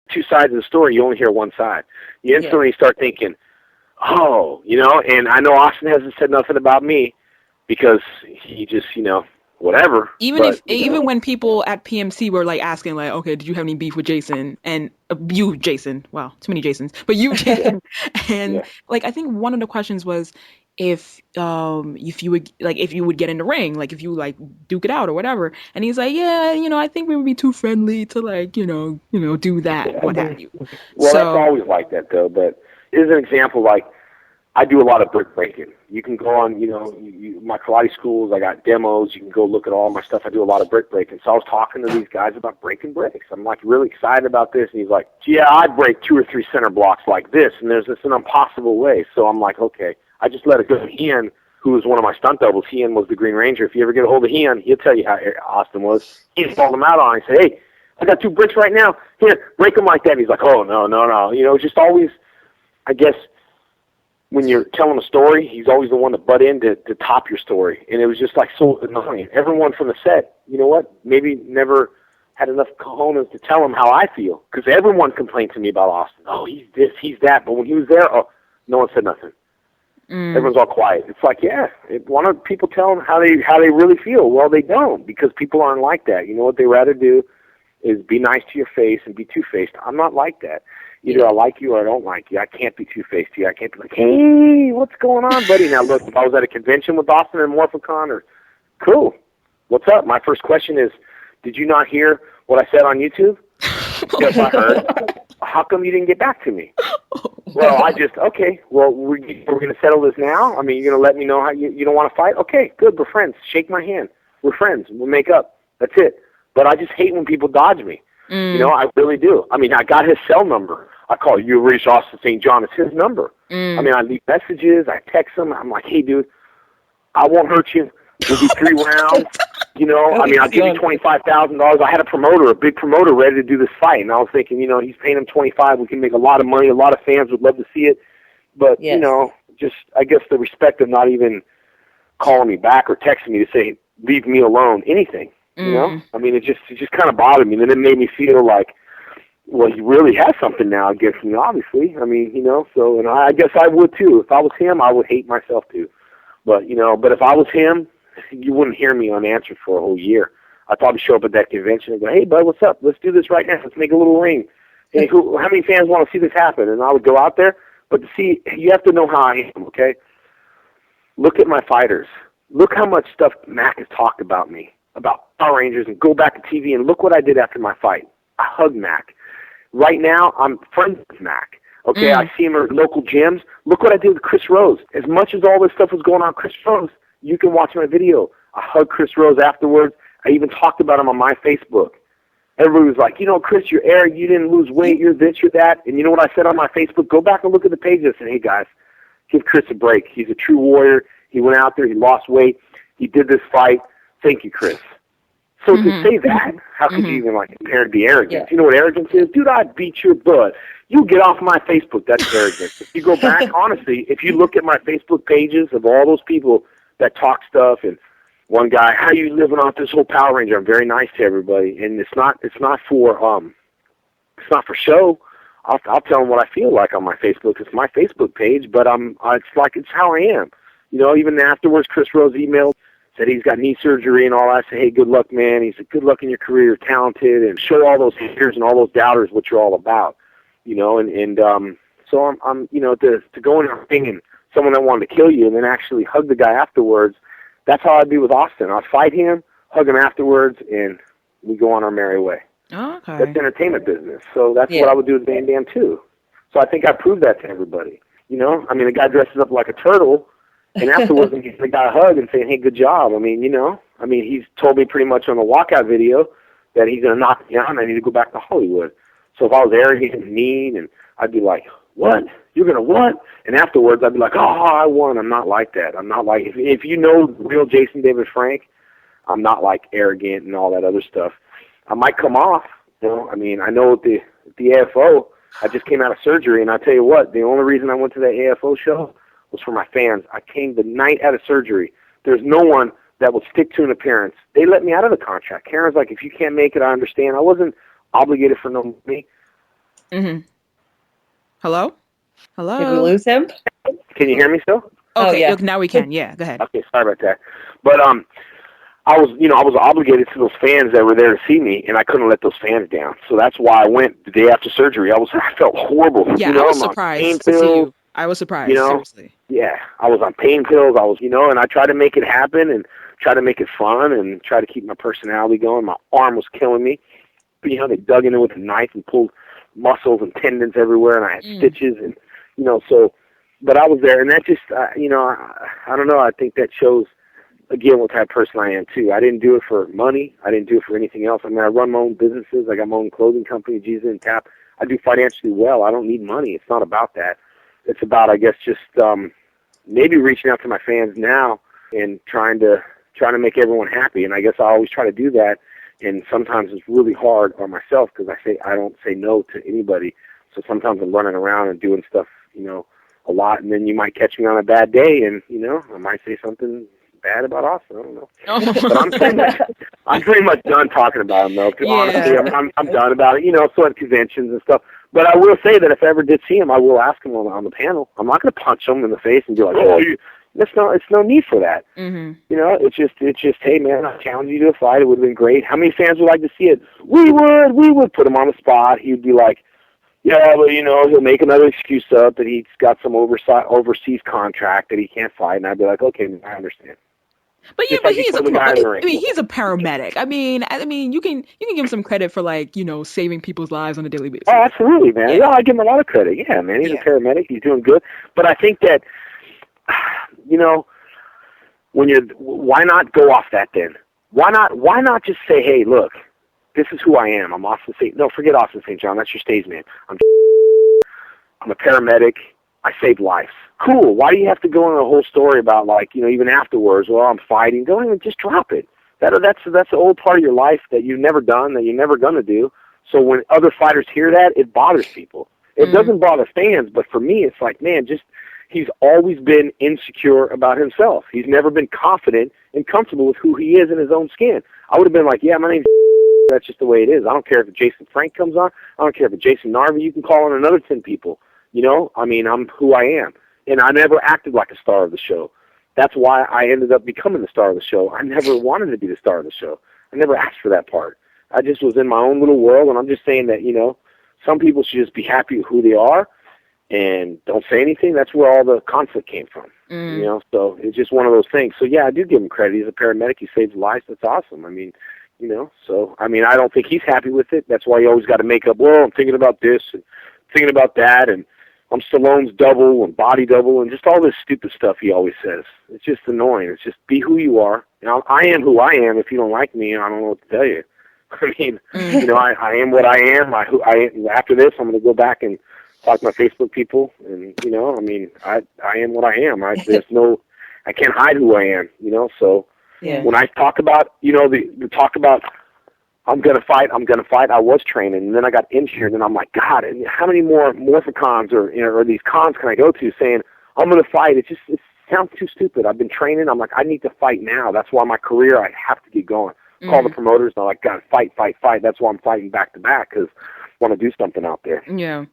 two sides of the story, you only hear one side. You instantly start thinking, oh, you know, and I know Austin hasn't said nothing about me because he just, you know, whatever. Even when people at PMC were like asking, like, okay, did you have any beef with Jason? And you, Jason, wow, too many Jasons, but you, Jason, and like I think one of the questions was if you would get in the ring, like if you like duke it out or whatever, and he's like, yeah, you know, I think we would be too friendly to like, you know, do that, what have you. Well, that's always like that though. But here's an example, like. I do a lot of brick breaking. You can go on, you know, my karate schools, I got demos. You can go look at all my stuff. I do a lot of brick breaking. So I was talking to these guys about breaking bricks. I'm like really excited about this. And he's like, yeah, I'd break 2 or 3 center blocks like this. And there's this an impossible way. So I'm like, okay. I just let it go. Ian, who was one of my stunt doubles, Ian was the Green Ranger. If you ever get a hold of Ian, he'll tell you how Austin was. He called him out on it. He said, hey, I got 2 bricks right now. Here, break them like that. And he's like, oh, no. You know, just always, I guess, when you're telling a story, he's always the one to butt in to top your story. And it was just like so annoying. Everyone from the set, you know what, maybe never had enough cojones to tell him how I feel. Because everyone complained to me about Austin. Oh, he's this, he's that. But when he was there, oh, no one said nothing. Everyone's all quiet. It's like, why don't people tell them how they really feel? Well, they don't, because people aren't like that. You know what they rather do is be nice to your face and be two-faced. I'm not like that. Either I like you or I don't like you. I can't be two-faced to you. I can't be like, hey, what's going on, buddy? Now, look, if I was at a convention with Austin and Morphicon, or cool, what's up? My first question is, did you not hear what I said on YouTube? Yes, I heard. How come you didn't get back to me? Well, okay, well, we're going to settle this now? I mean, you're going to let me know how you don't want to fight? Okay, good, we're friends. Shake my hand. We're friends. We'll make up. That's it. But I just hate when people dodge me. You know, I really do. I mean, I got his cell number. I call you reach Austin St. John. It's his number. I mean, I leave messages. I text him. I'm like, hey, dude, I won't hurt you. We'll do 3 rounds. You know, I mean, I'll give you $25,000. I had a big promoter, ready to do this fight. And I was thinking, you know, he's paying him $25,000. We can make a lot of money. A lot of fans would love to see it. But, you know, just, I guess, the respect of not even calling me back or texting me to say, leave me alone, anything. You know, I mean, it just kind of bothered me, and then it made me feel like, well, he really has something now against me. Obviously, I mean, you know, so and I guess I would too. If I was him, I would hate myself too. But you know, if I was him, you wouldn't hear me unanswered for a whole year. I'd probably show up at that convention and go, hey, bud, what's up? Let's do this right now. Let's make a little ring. Hey, how many fans want to see this happen? And I would go out there. But to see, you have to know how I am. Okay, look at my fighters. Look how much stuff Mac has talked about me. About Power Rangers, and go back to TV and look what I did after my fight. I hugged Mac. Right now, I'm friends with Mac. Okay, I see him at local gyms. Look what I did with Chris Rose. As much as all this stuff was going on, Chris Rose, you can watch my video. I hugged Chris Rose afterwards. I even talked about him on my Facebook. Everybody was like, you know, Chris, you're arrogant. You didn't lose weight. You're this, you're that. And you know what I said on my Facebook? Go back and look at the page. I said, hey, guys, give Chris a break. He's a true warrior. He went out there. He lost weight. He did this fight. Thank you, Chris. So to say that, how could you even like compare to be arrogant? You know what arrogance is? Dude, I'd beat your butt. You get off my Facebook. That's arrogance. If you go back, honestly, if you look at my Facebook pages of all those people that talk stuff, and one guy, how you living off this whole Power Ranger? I'm very nice to everybody, and it's not for show. I'll tell them what I feel like on my Facebook. It's my Facebook page, but it's how I am. You know, even afterwards, Chris Rose emailed. Said he's got knee surgery and all that. I said, hey, good luck, man. He said, good luck in your career. You're talented, and show all those haters and all those doubters what you're all about. You know, so I'm you know, to go in a ring and someone that wanted to kill you and then actually hug the guy afterwards. That's how I'd be with Austin. I'd fight him, hug him afterwards, and we go on our merry way. Okay. That's entertainment business. So that's what I would do with Van Damme too. So I think I proved that to everybody. You know, I mean, the guy dresses up like a turtle. And afterwards, he giving the guy a hug and saying, hey, good job. I mean, you know, he's told me pretty much on the walkout video that he's going to knock me out and I need to go back to Hollywood. So if I was arrogant and mean, and I'd be like, what? You're going to what? And afterwards, I'd be like, oh, I won. I'm not like that. I'm not like, if you know the real Jason David Frank, I'm not like arrogant and all that other stuff. I might come off, you know. I mean, I know the AFO, I just came out of surgery, and I tell you what, the only reason I went to that AFO show was for my fans. I came the night out of surgery. There's no one that would stick to an appearance. They let me out of the contract. Karen's like, if you can't make it, I understand. I wasn't obligated for no money. Mm-hmm. Hello? Did we Hello? lose him? Can you hear me still? Okay, Yeah. now we can. Yeah, go ahead. Okay, sorry about that. But I was obligated to those fans that were there to see me, and I couldn't let those fans down. So that's why I went the day after surgery. I felt horrible. Yeah, I was surprised to see you. I was surprised, seriously. Yeah, I was on pain pills. And I tried to make it happen and try to make it fun and try to keep my personality going. My arm was killing me. But, they dug in it with a knife and pulled muscles and tendons everywhere, and I had stitches and, but I was there, and that just, I don't know. I think that shows, again, what type of person I am, too. I didn't do it for money. I didn't do it for anything else. I mean, I run my own businesses. I got my own clothing company, Jesus and Tap. I do financially well. I don't need money. It's not about that. It's about, I guess, just maybe reaching out to my fans now and trying to make everyone happy. And I guess I always try to do that. And sometimes it's really hard on myself because I don't say no to anybody. So sometimes I'm running around and doing stuff, a lot. And then you might catch me on a bad day, and I might say something bad about Austin. I don't know. But I'm pretty much done talking about him, though. Honestly, I'm done about it. So at conventions and stuff. But I will say that if I ever did see him, I will ask him on the panel. I'm not going to punch him in the face and be like, "Oh, it's no need for that." Mm-hmm. It's just, hey man, I challenge you to a fight. It would have been great. How many fans would like to see it? We would put him on the spot. He'd be like, yeah, but he'll make another excuse up that he's got some overseas contract that he can't fight, and I'd be like, okay, I understand. But yeah, but he's he's a paramedic. I mean, you can give him some credit for saving people's lives on a daily basis. Oh, absolutely, man. Yeah, I give him a lot of credit. Yeah, man, he's a paramedic. He's doing good. But I think that, why not go off that then? Why not just say, hey, look, this is who I am. I'm Austin St. No, forget Austin St. John. That's your stage name. I'm a paramedic. I save lives. Cool. Why do you have to go into a whole story about even afterwards? Well, I'm fighting. Don't even just drop it. That's the old part of your life that you've never done, that you're never gonna do. So when other fighters hear that, it bothers people. It doesn't bother fans, but for me, it's like, man, he's always been insecure about himself. He's never been confident and comfortable with who he is in his own skin. I would have been like, yeah, my name's that's just the way it is. I don't care if Jason Frank comes on. I don't care if it's Jason Narvi. You can call on another 10 people. I'm who I am. And I never acted like a star of the show. That's why I ended up becoming the star of the show. I never wanted to be the star of the show. I never asked for that part. I just was in my own little world, and I'm just saying that, some people should just be happy with who they are and don't say anything. That's where all the conflict came from. So it's just one of those things. So, yeah, I do give him credit. He's a paramedic. He saves lives. That's awesome. I mean, I don't think he's happy with it. That's why you always got to make up, well, I'm thinking about this and thinking about that, and I'm Stallone's double and body double and just all this stupid stuff he always says. It's just annoying. It's just be who you are. I am who I am. If you don't like me, I don't know what to tell you. I mean, I am what I am. After this, I'm going to go back and talk to my Facebook people, and I am what I am. I can't hide who I am. So when I talk about the talk about I'm gonna fight, I was training, and then I got injured, and I'm like, God, and how many more Morphicons or these cons can I go to saying I'm gonna fight? It sounds too stupid. I've been training. I'm like, I need to fight now. That's why my career, I have to get going. Call the promoters, and I'm like, God, fight. That's why I'm fighting back to back, because I want to do something out there. Yeah.